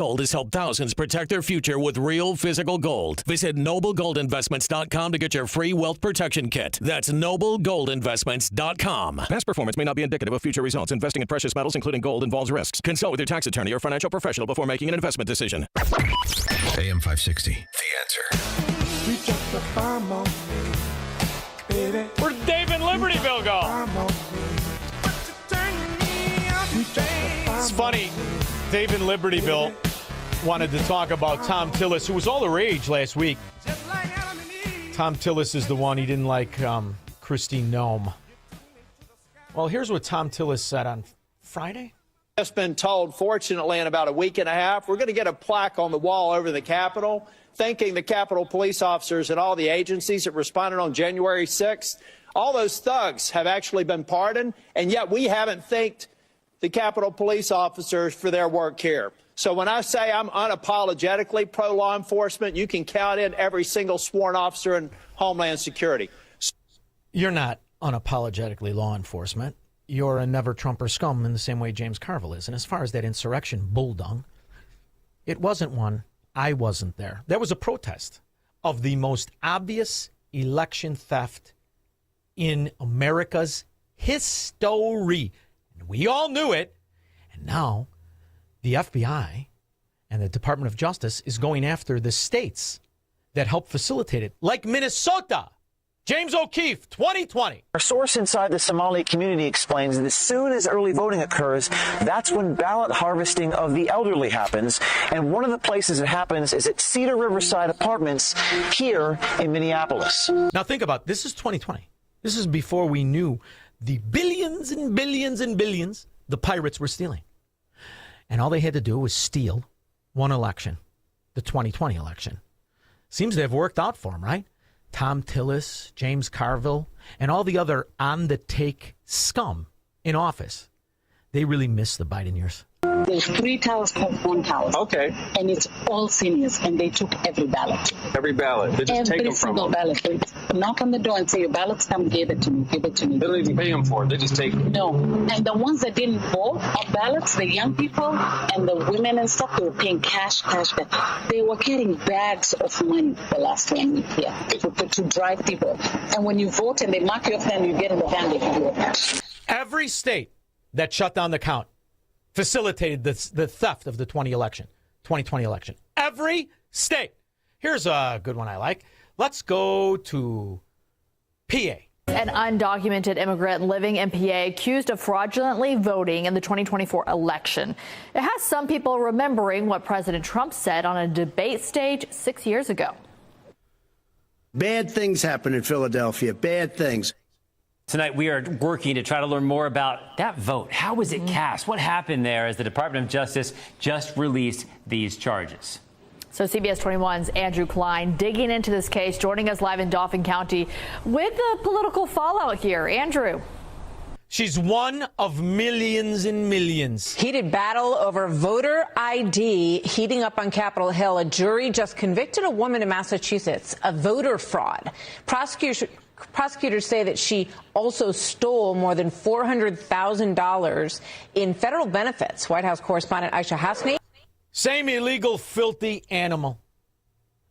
Gold has helped thousands protect their future with real physical gold. Visit NobleGoldInvestments.com to get your free wealth protection kit. That's NobleGoldInvestments.com. Past performance may not be indicative of future results. Investing in precious metals, including gold, involves risks. Consult with your tax attorney or financial professional before making an investment decision. AM 560, The Answer. Where'd Dave in Libertyville go? It's funny. Dave in Libertyville wanted to talk about Tom Tillis, who was all the rage last week. Tom Tillis is the one he didn't like, Kristi Noem. Well, here's what Tom Tillis said on Friday. Just been told, fortunately, in about a week and a half, we're going to get a plaque on the wall over the Capitol, thanking the Capitol police officers and all the agencies that responded on January 6th. All those thugs have actually been pardoned, and yet we haven't thanked the Capitol police officers for their work here. So when I say I'm unapologetically pro-law enforcement, you can count in every single sworn officer in Homeland Security. You're not unapologetically law enforcement. You're a never-Trumper scum in the same way James Carville is. And as far as that insurrection bulldung, it wasn't one. I wasn't there. There was a protest of the most obvious election theft in America's history. And we all knew it. And now the FBI and the Department of Justice is going after the states that helped facilitate it, like Minnesota. James O'Keefe, 2020. Our source inside the Somali community explains that as soon as early voting occurs, that's when ballot harvesting of the elderly happens. And one of the places it happens is at Cedar Riverside Apartments here in Minneapolis. Now think about it. This is 2020. This is before we knew the billions and billions and billions the pirates were stealing. And all they had to do was steal one election, the 2020 election. Seems to have worked out for them, right? Tom Tillis, James Carville, and all the other on-the-take scum in office. They really miss the Biden years. There's 3 towers called one tower. Okay. And it's all seniors, and they took every ballot. Every ballot. They just take them from them. Every single ballot. They knock on the door and say, your ballots come, give it to me, give it to me. They don't even pay them for it. They just take it. No. And the ones that didn't vote on ballots, the young people and the women and stuff, they were paying cash. They were getting bags of money the last 1 week here to drive people. And when you vote and they mark your pen, you get in the van, they can do it. Every state that shut down the count facilitated the theft of the 2020 election. Every state. Here's a good one I like. Let's go to PA. An undocumented immigrant living in PA accused of fraudulently voting in the 2024 election. It has some people remembering what President Trump said on a debate stage 6 years ago. Bad things happen in Philadelphia. Bad things. Tonight, we are working to try to learn more about that vote. How was it cast? What happened there as the Department of Justice just released these charges? So CBS 21's Andrew Klein digging into this case, joining us live in Dauphin County with the political fallout here. Andrew. She's one of millions and millions. Heated battle over voter ID heating up on Capitol Hill. A jury just convicted a woman in Massachusetts of voter fraud. Prosecutors say that she also stole more than $400,000 in federal benefits. White House correspondent Aisha Hasni. Same illegal, filthy animal.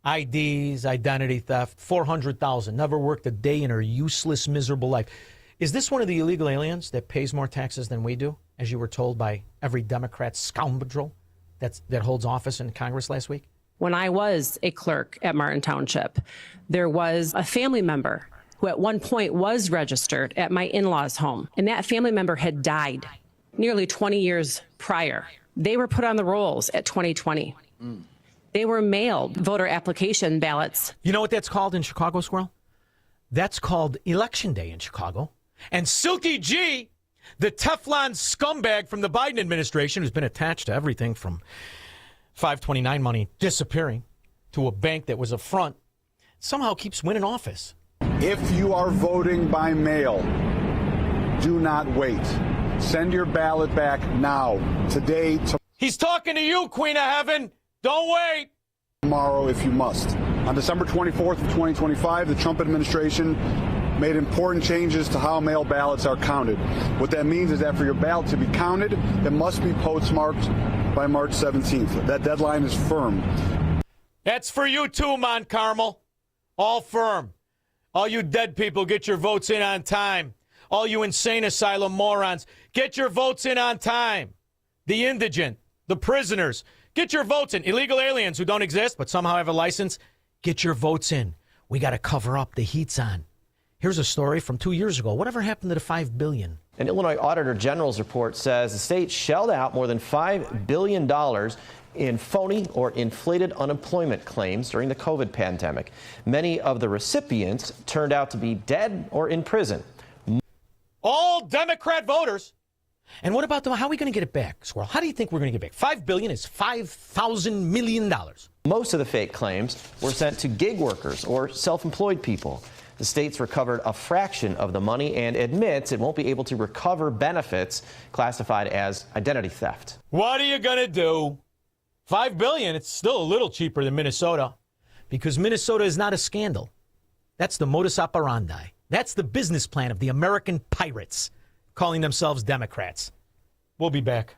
IDs, identity theft, $400,000. Never worked a day in her useless, miserable life. Is this one of the illegal aliens that pays more taxes than we do, as you were told by every Democrat scoundrel that holds office in Congress last week? When I was a clerk at Martin Township, there was a family member who at one point was registered at my in-laws' home, and that family member had died nearly 20 years prior. They were put on the rolls at 2020. They were mailed voter application ballots. You know what that's called in Chicago, Squirrel? That's called Election Day in Chicago. And Silky G, the Teflon scumbag from the Biden administration, who's been attached to everything from 529 money disappearing to a bank that was a front, somehow keeps winning office. If you are voting by mail, do not wait. Send your ballot back now, today, He's talking to you, Queen of Heaven. Don't wait. Tomorrow, if you must. On December 24th of 2025, the Trump administration made important changes to how mail ballots are counted. What that means is that for your ballot to be counted, it must be postmarked by March 17th. That deadline is firm. That's for you too, Mount Carmel. All firm. All you dead people, get your votes in on time. All you insane asylum morons, get your votes in on time. The indigent, the prisoners, get your votes in. Illegal aliens who don't exist but somehow have a license, get your votes in. We got to cover up. The heat's on. Here's a story from 2 years ago. Whatever happened to the $5 billion? An Illinois Auditor General's report says the state shelled out more than $5 billion in phony or inflated unemployment claims during the COVID pandemic. Many of the recipients turned out to be dead or in prison. All Democrat voters. And what about them? How are we going to get it back, Squirrel? How do you think we're going to get it back? $5 billion is $5,000 million. Most of the fake claims were sent to gig workers or self-employed people. The state's recovered a fraction of the money and admits it won't be able to recover benefits classified as identity theft. What are you going to do? $5 billion, it's still a little cheaper than Minnesota. Because Minnesota is not a scandal. That's the modus operandi. That's the business plan of the American pirates, calling themselves Democrats. We'll be back.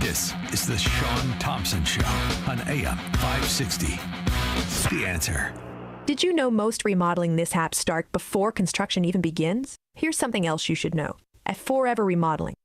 This is the Shaun Thompson Show on AM 560. The Answer. Did you know most remodeling mishaps start before construction even begins? Here's something else you should know. At Forever Remodeling,